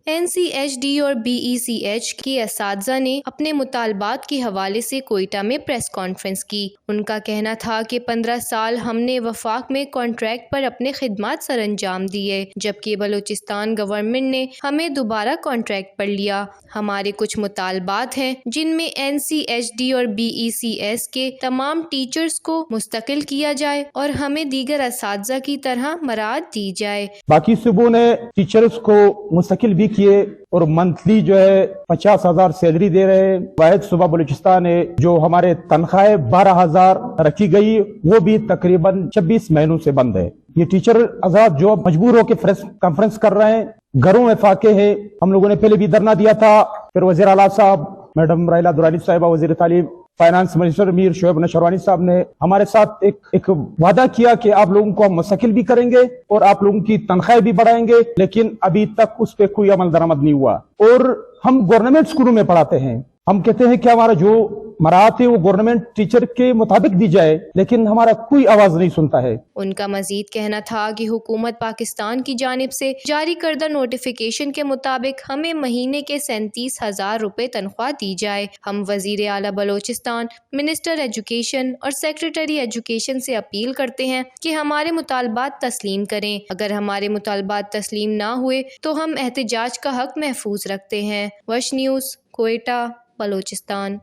NCHD اور BECH کے اساتذہ نے اپنے مطالبات کے حوالے سے کوئٹہ میں پریس کانفرنس کی۔ ان کا کہنا تھا کہ 15 سال ہم نے وفاق میں کانٹریکٹ پر اپنے خدمات سر انجام دیے، جبکہ بلوچستان گورنمنٹ نے ہمیں دوبارہ کانٹریکٹ پر لیا۔ ہمارے کچھ مطالبات ہیں جن میں NCHD اور BECS کے تمام ٹیچرز کو مستقل کیا جائے اور ہمیں دیگر اساتذہ کی طرح مراعات دی جائے۔ باقی صوبوں نے ٹیچرز کو مستقل بھی کیے اور منتھلی جو ہے 50,000 سیلری دے رہے ہیں۔ واحد صوبہ بلوچستان ہے جو ہمارے تنخواہیں 12,000 رکھی گئی، وہ بھی تقریباً 26 مہینوں سے بند ہے۔ یہ ٹیچر آزاد جو مجبور ہو کے پریس کانفرنس کر رہے ہیں، گھروں میں فاقے ہیں۔ ہم لوگوں نے پہلے بھی دھرنا دیا تھا، پھر وزیر اعلیٰ صاحب میڈم رائلہ درانی صاحبہ، وزیر تعلیم، فائنانس منسٹر میر شعیب نشروانی صاحب نے ہمارے ساتھ ایک وعدہ کیا کہ آپ لوگوں کو ہم مستقل بھی کریں گے اور آپ لوگوں کی تنخواہیں بھی بڑھائیں گے، لیکن ابھی تک اس پہ کوئی عمل درآمد نہیں ہوا۔ اور ہم گورنمنٹ اسکولوں میں پڑھاتے ہیں، ہم کہتے ہیں کہ ہمارا جو مراعات ہے وہ گورنمنٹ ٹیچر کے مطابق دی جائے، لیکن ہمارا کوئی آواز نہیں سنتا ہے۔ ان کا مزید کہنا تھا کہ حکومت پاکستان کی جانب سے جاری کردہ نوٹیفیکیشن کے مطابق ہمیں مہینے کے 37,000 روپے تنخواہ دی جائے۔ ہم وزیر اعلیٰ بلوچستان، منسٹر ایجوکیشن اور سیکریٹری ایجوکیشن سے اپیل کرتے ہیں کہ ہمارے مطالبات تسلیم کریں۔ اگر ہمارے مطالبات تسلیم نہ ہوئے تو ہم احتجاج کا حق محفوظ رکھتے ہیں۔ وش نیوز، کوئٹہ، بلوچستان۔